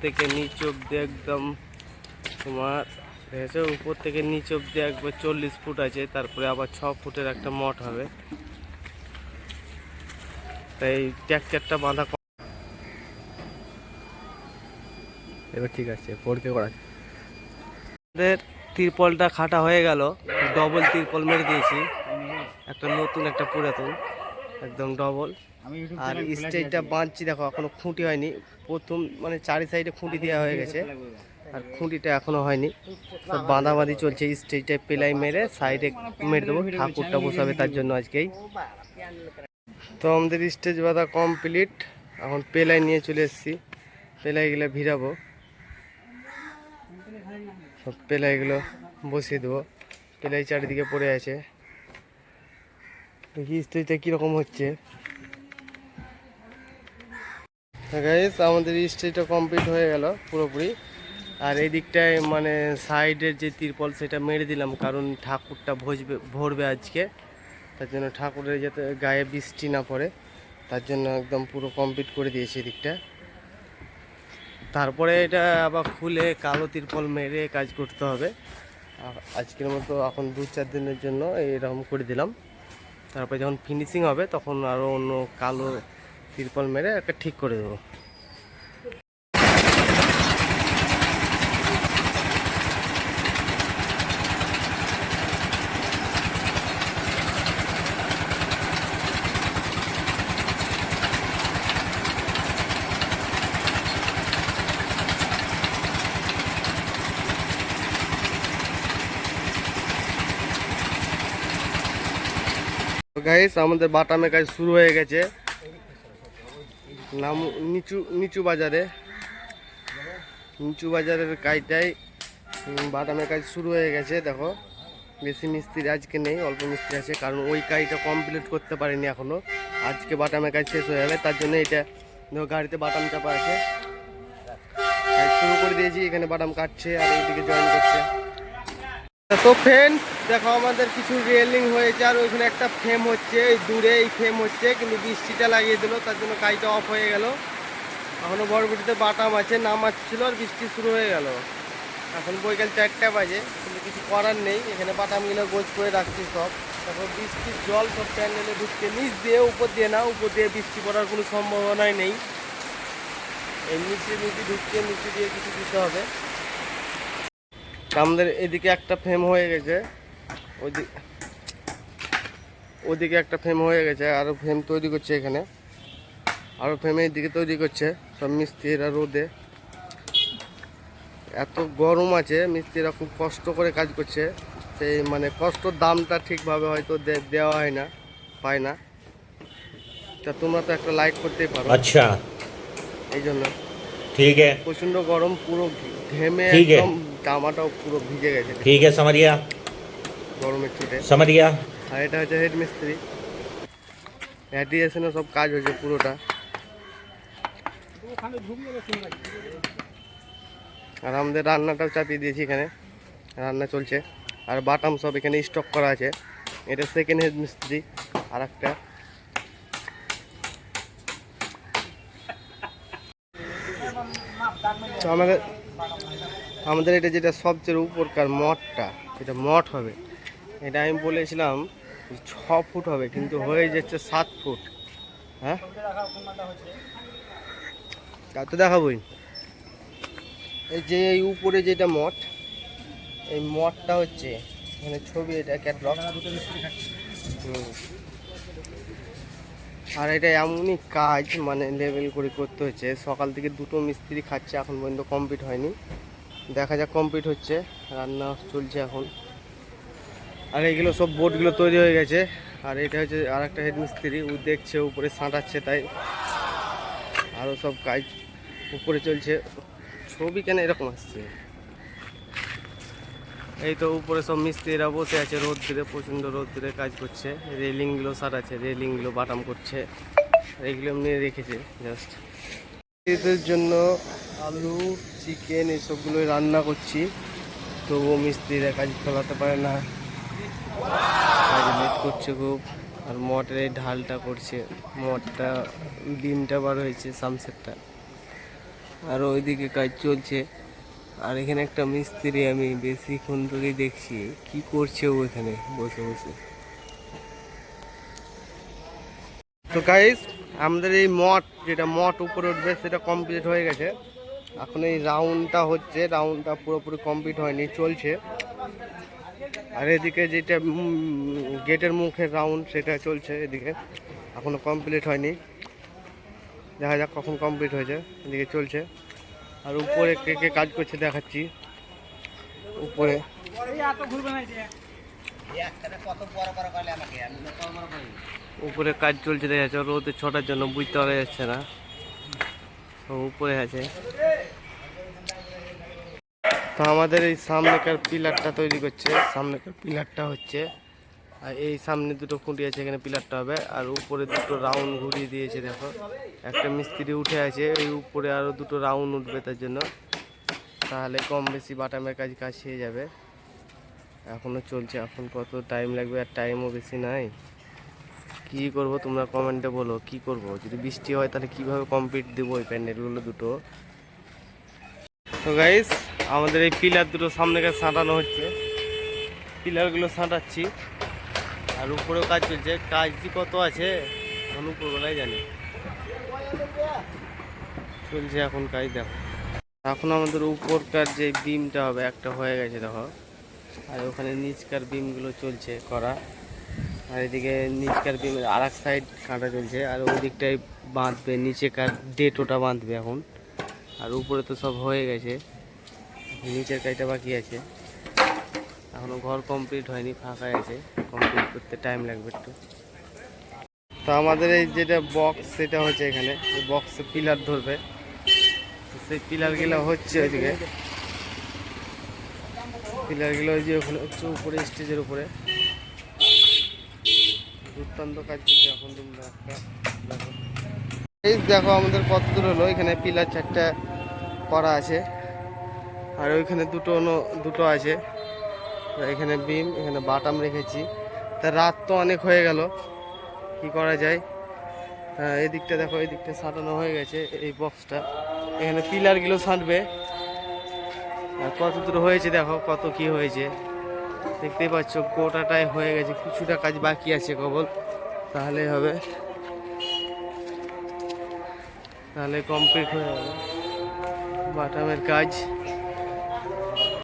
থেকে নিচ অব্দি একদম তোমার দেখেছো, উপর থেকে নিচ অব্দি একবার 40 ফুট আছে, তারপরে আবার 6 ফুটের একটা মঠ হবে। তাই ট্র্যাক্টরটা বাঁধা এবার ঠিক আছে, পড়কে করা আমাদের তিরপলটা খাটা হয়ে গেল, ডবল তিরপল মেরে দিয়েছি, একটা নতুন একটা পুরাতন একদম ডবল। আর স্টেজটা বাঁধছি, দেখো এখনো খুঁটি হয়নি, প্রথম মানে চারি সাইডে খুঁটি দেওয়া হয়ে গেছে আর খুঁটিটা এখনো হয়নি, সব বাঁধাবাঁধি চলছে। স্টেজটা পেলাই মেরে সাইডে মেরে দেবো, ঠাকুরটা বসাবে তার জন্য আজকেই। তো আমাদের স্টেজ বাঁধা কমপ্লিট, এখন পেলাই নিয়ে চলে এসেছি, পেলাইগুলো ভিড়াবো, সব পেলাইগুলো বসিয়ে দেবো। পেলাই চারিদিকে পড়ে আছে, দেখি স্টেজটা কীরকম হচ্ছে। গাইস আমাদের স্টেজটা কমপ্লিট হয়ে গেল পুরোপুরি। আর এই দিকটায় মানে সাইডের যে তিরপল সেটা মেরে দিলাম, কারণ ঠাকুরটা ভরবে আজকে, তার জন্য ঠাকুরের যাতে গায়ে বৃষ্টি না পড়ে, তার জন্য একদম পুরো কমপ্লিট করে দিয়েছি এদিকটা। তারপরে এটা আবার খুলে কালো তিরপল মেরে কাজ করতে হবে। আজকের মতো এখন 2-4 দিনের জন্য এরকম করে দিলাম, তারপরে যখন ফিনিশিং হবে তখন আরও অন্য কালো তিরপল মেরে একটা ঠিক করে দেবো। গাইস আমাদের বাটামে কাজ শুরু হয়ে গেছে, নাম নিচু বাজারের কাজটাই বাটামের কাজ শুরু হয়ে গেছে। দেখো বেশি মিস্ত্রি আজকে নেই, অল্প মিস্ত্রি আছে, কারণ ওই কাজটা কমপ্লিট করতে পারিনি এখনো। আজকে বাটামের কাজ শেষ হয়ে যাবে, তার জন্য এটা দেখো গাড়িতে বাটাম চাপা আছে, কাজ শুরু করে দিয়েছি। এখানে বাটাম কাটছে আর এইদিকে জয়েন করছে। তো ফ্রেন্ড দেখো আমাদের কিছু রেলিং হয়েছে, আর ওইখানে একটা ফ্রেম হচ্ছে, এই দূরে এই ফ্রেম হচ্ছে, কিন্তু বৃষ্টিটা লাগিয়ে দিল, তার জন্য কাজটা অফ হয়ে গেল। এখনও বড়বড়িতে বাটাম আছে, নামাচ্ছিল আর বৃষ্টি শুরু হয়ে গেল। এখন বৈকাল 4টা বাজে, কিন্তু কিছু করার নেই, এখানে বাটামগুলো গোছ করে রাখছি সব। তারপর বৃষ্টির জল সব প্যান্ডেলে ঢুকছে, নিচ দিয়ে উপর দিয়ে না, উপর দিয়ে বৃষ্টি পড়ার কোনো সম্ভাবনাই নেই, এই নিচে ঢুকছে, নিচে দিয়ে কিছু দিতে হবে। আমাদের এদিকে একটা ফ্রেম হয়ে গেছে, ওদিকে একটা ফ্রেম হয়ে গেছে, আরও ফ্রেম তৈরি করছে, এখানে আরও ফ্রেম এইদিকে তৈরি করছে সব মিস্ত্রিরা রোদে। এত গরম আছে, মিস্ত্রিরা খুব কষ্ট করে কাজ করছে, সেই মানে কষ্টর দামটা ঠিকভাবে হয়তো দেওয়া হয় না, পায় না। তা তোমরা তো একটা লাইক করতেই পারো। আচ্ছা, এই জন্য ঠিক আছে, প্রচণ্ড গরম, পুরো ঘেমে একদম জামাটাও পুরো ভিজে গেছে। ঠিক আছে সামারিয়া, গরমের ছুটে সামারিয়া। আর এটা হচ্ছে হেড মিস্ত্রি, অ্যাডিয়েশনে সব কাজ হয়েছে পুরোটা। আর আমাদের রান্নাটাও চাপিয়ে দিয়েছি, এখানে রান্না চলছে, আর বাটাম সব এখানে স্টক করা আছে। এটা সেকেন্ড হেড মিস্ত্রি, আর একটা তো আমাদের এটা যেটা সবচেয়ে উপরকার মঠটা, এটা মঠ হবে, এটা আমি বলেছিলাম 6 ফুট হবে, কিন্তু হয়ে যাচ্ছে 7 ফুট। হ্যাঁ তা তো দেখাবই। এই যে এই উপরে যেটা মঠ, এই মঠটা হচ্ছে এখানে ছবি, এটা ক্যাটলগ। আর এটা এমনই কাজ মানে লেভেল করে করতে হচ্ছে, সকাল থেকে 2টো মিস্ত্রি খাচ্ছে, এখন পর্যন্ত কমপ্লিট হয়নি, দেখা যাক কমপ্লিট হচ্ছে, রান্না চলছে এখন। আর এইগুলো সব বোর্ডগুলো তৈরি হয়ে গেছে। আর এটা হচ্ছে আর একটা হেড মিস্ত্রি, ও দেখছে উপরে সাঁটাচ্ছে, তাই আরও সব কাজ উপরে চলছে। ছবি কেন এরকম আসছে? এই তো উপরে সব মিস্ত্রিরা বসে আছে রোদ্দুরে, প্রচণ্ড রোদ্দুরে কাজ করছে, রেলিংগুলো সারাচ্ছে, রেলিংগুলো বাটাম করছে, এইগুলো এমনি রেখেছে জাস্ট। এদের জন্য আলু চিকেন এইসবগুলোই রান্না করছি, তবুও মিস্ত্রিরা কাজ চালাতে পারে না, কাজ লেট করছে খুব। আর মঠের এই ঢালটা করছে, মঠটা বিমটা বার হয়েছে, সানসেটটা আর ওইদিকে কাজ চলছে। আর এখানে একটা মিস্ত্রি আমি বেশিক্ষণ ধরেই দেখছি কি করছে ও এখানে বসে বসে। তো গাইস, আমাদের এই মঠ, যেটা মঠ উপরে উঠবে সেটা কমপ্লিট হয়ে গেছে। এখন এই রাউন্ডটা হচ্ছে, রাউন্ডটা পুরোপুরি কমপ্লিট হয়নি, চলছে। আর এদিকে যেটা গেটের মুখের রাউন্ড সেটা চলছে এদিকে, এখনো কমপ্লিট হয়নি। দেখা যাক কখন কমপ্লিট হয়েছে, এদিকে চলছে। আর উপরে কে কে কাজ করছে দেখাচ্ছি। উপরে উপরে কাজ চলছে দেখা যাচ্ছে, রোদে ছোটার জন্য বুঝতে পারা যাচ্ছে না। তো উপরে আছে। তো আমাদের এই সামনেকার পিলারটা তৈরি করছে, সামনেকার পিলারটা হচ্ছে। আর এই সামনে দুটো খুঁটি আছে, এখানে পিলারটা হবে। আর উপরে দুটো রাউন্ড ঘুরিয়ে দিয়েছে দেখো, একটা মিস্ত্রি উঠে আছে, এই উপরে আরও দুটো রাউন্ড উঠবে তার জন্য। তাহলে কম বেশি বাটামের কাজ হয়ে যাবে। এখনও চলছে, এখন কত টাইম লাগবে, আর টাইমও বেশি নাই। কি করব তোমরা কমেন্টে বলো, কি করব। যদি বৃষ্টি হয় তাহলে কিভাবে কমপ্লিট দেবো এই প্যান্ডেলগুলো দুটো। তো গাইস, আমাদের এই পিলার দুটো সামনে সাঁটানো হচ্ছে, পিলারগুলো সাঁটাচ্ছি। আর উপরেও কাজ চলছে, কাজ যে কত আছে এখন উপরবেলায় জানি। চলছে এখন কাজ দেখো। এখন আমাদের উপরকার যে বিমটা হবে একটা হয়ে গেছে দেখো। আর ওখানে নিচকার বিমগুলো চলছে করা। আর এদিকে নিচকার বিমের আর এক সাইড কাটা চলছে। আর ওই দিকটায় বাঁধবে, নিচেকার ডেটোটা বাঁধবে এখন। আর উপরে তো সব হয়ে গেছে, নিচের কাজটা বাকি আছে। এখনও ঘর কমপ্লিট হয়নি, ফাঁকাই আছে, কমপ্লিট করতে টাইম লাগবে একটু। তো আমাদের এই যেটা বক্স সেটা হচ্ছে এখানে, এই বক্সে পিলার ধরবে। সেই পিলারগুলো হচ্ছে ওইদিকে, পিলারগুলো ওই যে ওখানে হচ্ছে উপরে স্টেজের উপরে। দুর্দান্ত কাজ করছে এখন তোমরা একটা দেখো। এই দেখো আমাদের কত দূর হলো, এখানে পিলার 4টা করা আছে। আর ওইখানে দুটো আছে। এখানে বিম, এখানে বাটাম রেখেছি। তা রাত তো অনেক হয়ে গেল, কি করা যায়। এই দিকটা দেখো, এই দিকটা সাঁটানো হয়ে গেছে এই বক্সটা। এখানে পিলারগুলো সাঁটবে। আর কত দূর হয়েছে দেখো, কত কি হয়েছে দেখতেই পাচ্ছ। গোটাটাই হয়ে গেছে, কিছুটা কাজ বাকি আছে কেবল, তাহলে হবে, তাহলে কমপ্লিট হয়ে যাবে বাটামের কাজ।